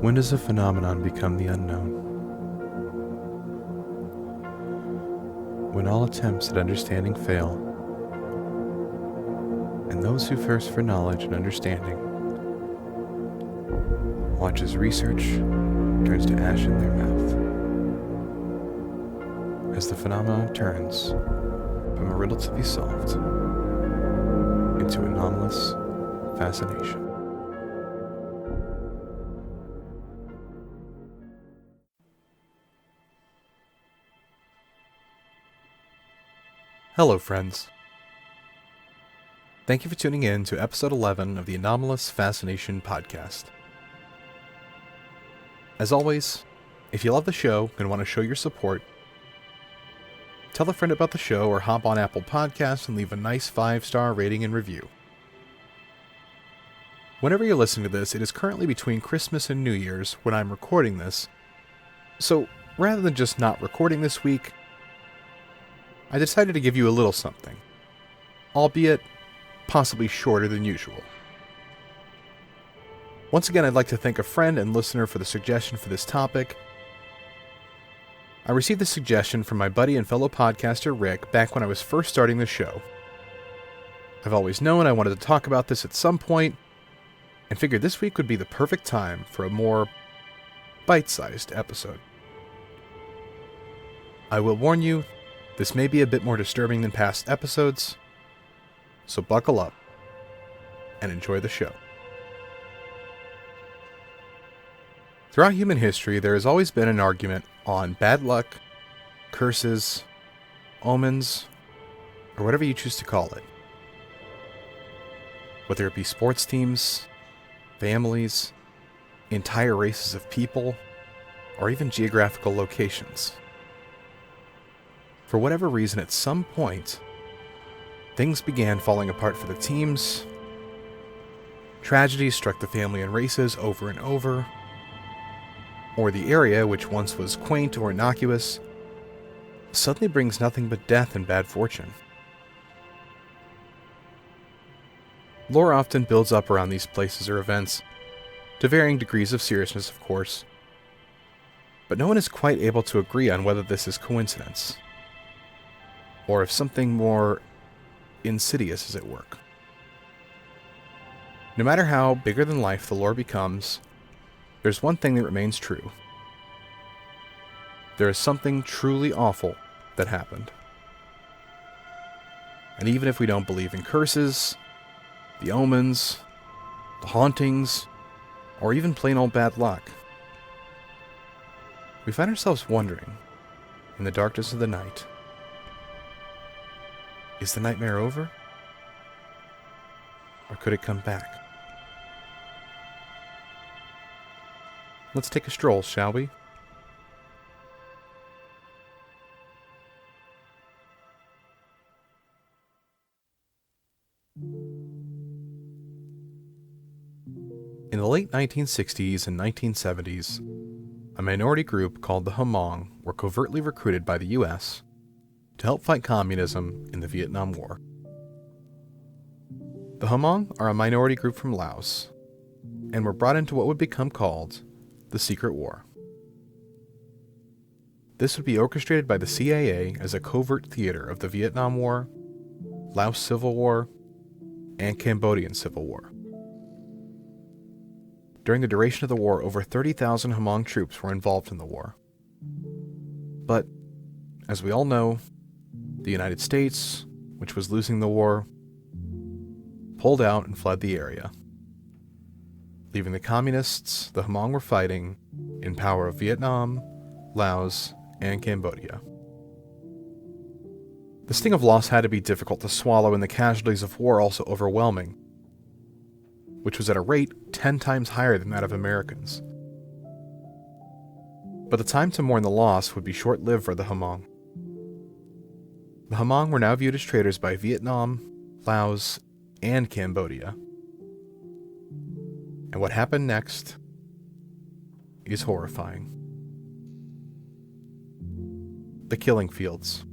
When does a phenomenon become the unknown? When all attempts at understanding fail, and those who thirst for knowledge and understanding watch as research turns to ash in their mouth, as the phenomenon turns from a riddle to be solved into anomalous fascination. Hello, friends. Thank you for tuning in to episode 11 of the Anomalous Fascination podcast. As always, if you love the show and want to show your support, tell a friend about the show or hop on Apple Podcasts and leave a nice 5-star rating and review. Whenever you're listening to this, it is currently between Christmas and New Year's when I'm recording this, so rather than just not recording this week, I decided to give you a little something, albeit possibly shorter than usual. Once again, I'd like to thank a friend and listener for the suggestion for this topic. I received the suggestion from my buddy and fellow podcaster Rick back when I was first starting the show. I've always known I wanted to talk about this at some point, and figured this week would be the perfect time for a more bite-sized episode. I will warn you, this may be a bit more disturbing than past episodes, so buckle up and enjoy the show. Throughout human history, there has always been an argument on bad luck, curses, omens, or whatever you choose to call it. Whether it be sports teams, families, entire races of people, or even geographical locations. For whatever reason, at some point, things began falling apart for the teams, tragedies struck the family and races over and over, or the area, which once was quaint or innocuous, suddenly brings nothing but death and bad fortune. Lore often builds up around these places or events, to varying degrees of seriousness, of course, but no one is quite able to agree on whether this is coincidence, or if something more insidious is at work. No matter how bigger than life the lore becomes, there's one thing that remains true. There is something truly awful that happened. And even if we don't believe in curses, the omens, the hauntings, or even plain old bad luck, we find ourselves wondering, in the darkness of the night, is the nightmare over? Or could it come back? Let's take a stroll, shall we? In the late 1960s and 1970s, a minority group called the Hmong were covertly recruited by the U.S. to help fight communism in the Vietnam War. The Hmong are a minority group from Laos, and were brought into what would become called the Secret War. This would be orchestrated by the CIA as a covert theater of the Vietnam War, Laos Civil War, and Cambodian Civil War. During the duration of the war, over 30,000 Hmong troops were involved in the war. But, as we all know, the United States, which was losing the war, pulled out and fled the area, leaving the communists the Hmong were fighting in power of Vietnam, Laos, and Cambodia. The sting of loss had to be difficult to swallow, and the casualties of war also overwhelming, which was at a rate 10 times higher than that of Americans. But the time to mourn the loss would be short-lived for the Hmong. The Hmong were now viewed as traitors by Vietnam, Laos, and Cambodia. And what happened next is horrifying. The Killing Fields.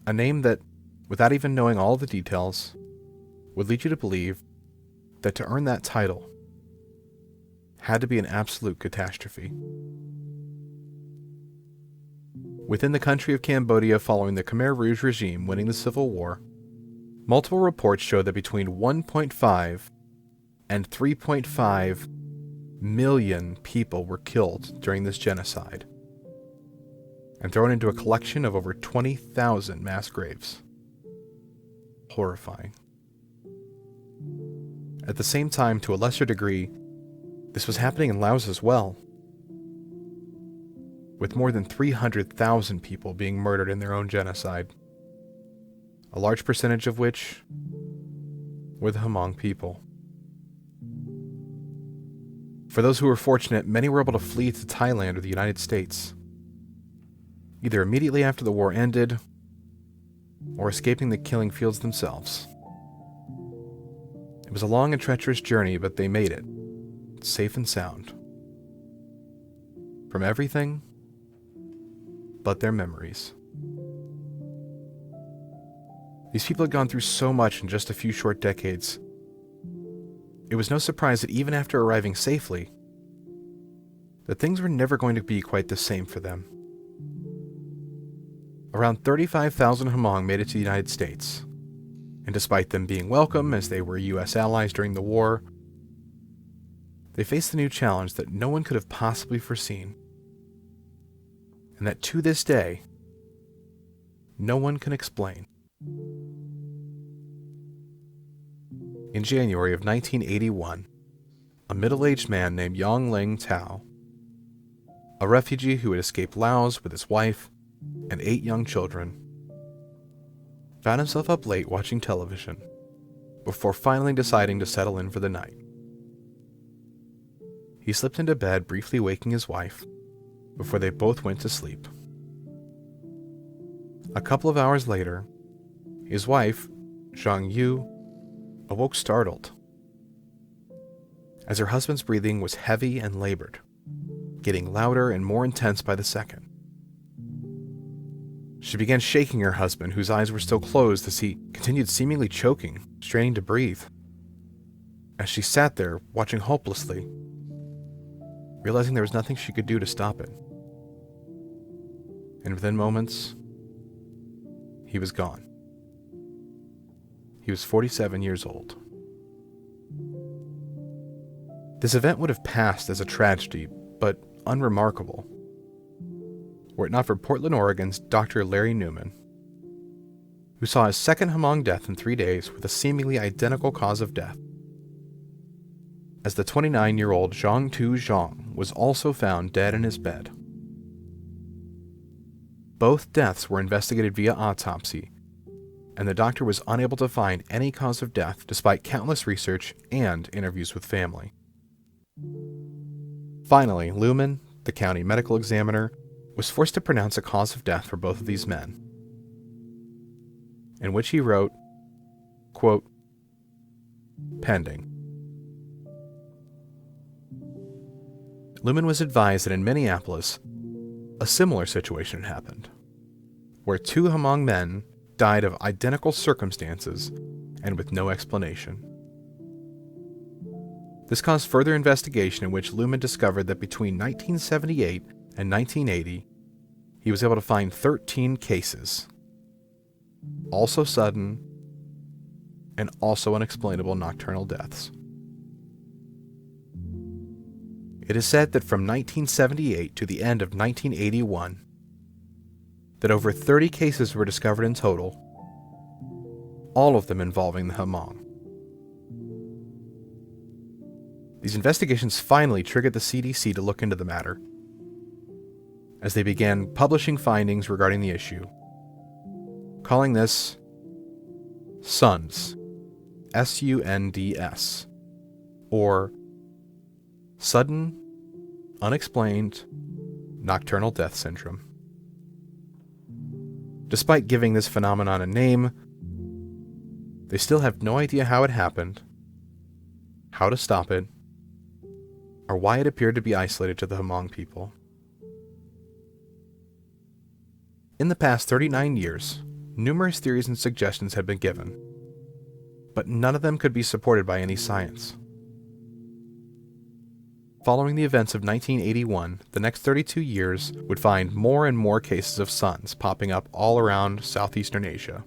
A name that, without even knowing all the details, would lead you to believe that to earn that title had to be an absolute catastrophe. Within the country of Cambodia following the Khmer Rouge regime winning the Civil War, multiple reports show that between 1.5 and 3.5 million people were killed during this genocide and thrown into a collection of over 20,000 mass graves. Horrifying. At the same time, to a lesser degree, this was happening in Laos as well, with more than 300,000 people being murdered in their own genocide, a large percentage of which were the Hmong people. For those who were fortunate, many were able to flee to Thailand or the United States, either immediately after the war ended or escaping the killing fields themselves. It was a long and treacherous journey, but they made it, safe and sound, from everything but their memories. These people had gone through so much in just a few short decades. It was no surprise that even after arriving safely, that things were never going to be quite the same for them. Around 35,000 Hmong made it to the United States, and despite them being welcome as they were U.S. allies during the war, they faced a new challenge that no one could have possibly foreseen, and that to this day, no one can explain. In January of 1981, a middle-aged man named Yong Leng Tao, a refugee who had escaped Laos with his wife and 8 young children, found himself up late watching television before finally deciding to settle in for the night. He slipped into bed, briefly waking his wife, before they both went to sleep. A couple of hours later, his wife, Zhang Yu, awoke startled, as her husband's breathing was heavy and labored, getting louder and more intense by the second. She began shaking her husband, whose eyes were still closed, as he continued seemingly choking, straining to breathe. As she sat there, watching hopelessly, realizing there was nothing she could do to stop it. And within moments, he was gone. He was 47 years old. This event would have passed as a tragedy, but unremarkable, were it not for Portland, Oregon's Dr. Larry Newman, who saw his second Hmong death in 3 days with a seemingly identical cause of death, as the 29-year-old Zhang Tu Zhang was also found dead in his bed. Both deaths were investigated via autopsy, and the doctor was unable to find any cause of death despite countless research and interviews with family. Finally, Luman, the county medical examiner, was forced to pronounce a cause of death for both of these men, in which he wrote, quote, "pending." Luman was advised that in Minneapolis, a similar situation had happened, where 2 Hmong men died of identical circumstances and with no explanation. This caused further investigation, in which Luman discovered that between 1978 and 1980, he was able to find 13 cases, also sudden and also unexplainable nocturnal deaths. It is said that from 1978 to the end of 1981, that over 30 cases were discovered in total, all of them involving the Hmong. These investigations finally triggered the CDC to look into the matter, as they began publishing findings regarding the issue, calling this SUNDS, S-U-N-D-S, or Sudden, Unexplained, Nocturnal Death Syndrome. Despite giving this phenomenon a name, they still have no idea how it happened, how to stop it, or why it appeared to be isolated to the Hmong people. In the past 39 years, numerous theories and suggestions have been given, but none of them could be supported by any science. Following the events of 1981, the next 32 years would find more and more cases of suns popping up all around southeastern Asia,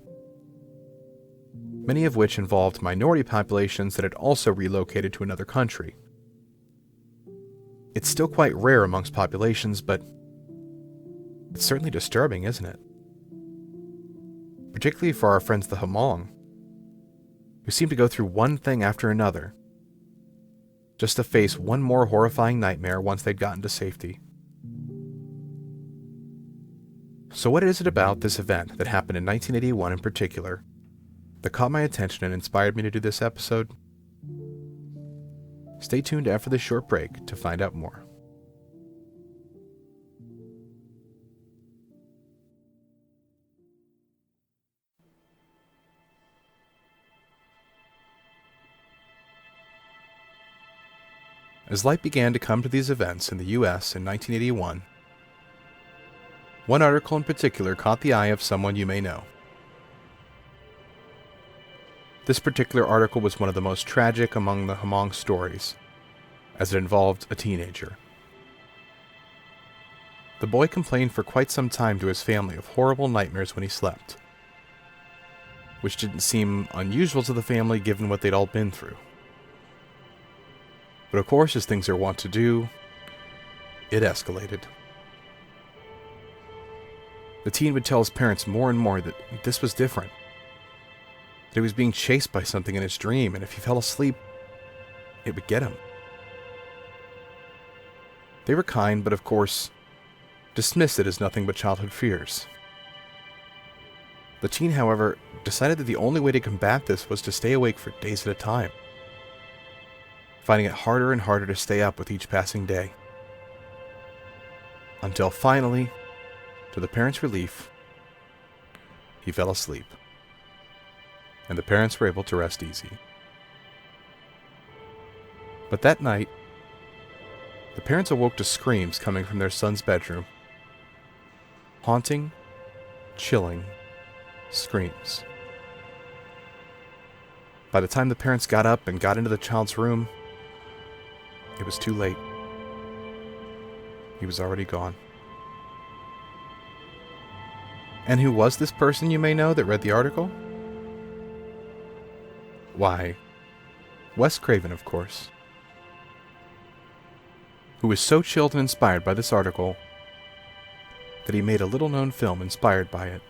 many of which involved minority populations that had also relocated to another country. It's still quite rare amongst populations, but it's certainly disturbing, isn't it? Particularly for our friends the Hmong, who seem to go through one thing after another, just to face one more horrifying nightmare once they'd gotten to safety. So what is it about this event that happened in 1981 in particular that caught my attention and inspired me to do this episode? Stay tuned after this short break to find out more. As light began to come to these events in the US in 1981, one article in particular caught the eye of someone you may know. This particular article was one of the most tragic among the Hmong stories, as it involved a teenager. The boy complained for quite some time to his family of horrible nightmares when he slept, which didn't seem unusual to the family given what they'd all been through. But of course, as things are wont to do, it escalated. The teen would tell his parents more and more that this was different, that he was being chased by something in his dream, and if he fell asleep, it would get him. They were kind, but of course, dismissed it as nothing but childhood fears. The teen, however, decided that the only way to combat this was to stay awake for days at a time, finding it harder and harder to stay up with each passing day. Until finally, to the parents' relief, he fell asleep, and the parents were able to rest easy. But that night, the parents awoke to screams coming from their son's bedroom. Haunting, chilling screams. By the time the parents got up and got into the child's room, it was too late. He was already gone. And who was this person you may know that read the article? Why, Wes Craven, of course, who was so chilled and inspired by this article that he made a little-known film inspired by it.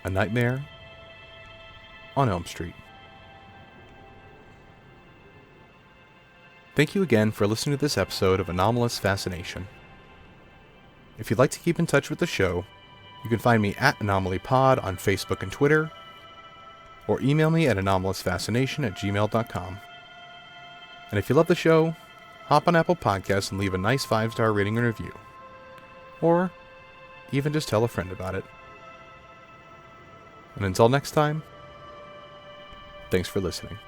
A Nightmare on Elm Street. Thank you again for listening to this episode of Anomalous Fascination. If you'd like to keep in touch with the show, you can find me at AnomalyPod on Facebook and Twitter, or email me at anomalousfascination@gmail.com. And if you love the show, hop on Apple Podcasts and leave a nice 5-star rating and review. Or even just tell a friend about it. And until next time, thanks for listening.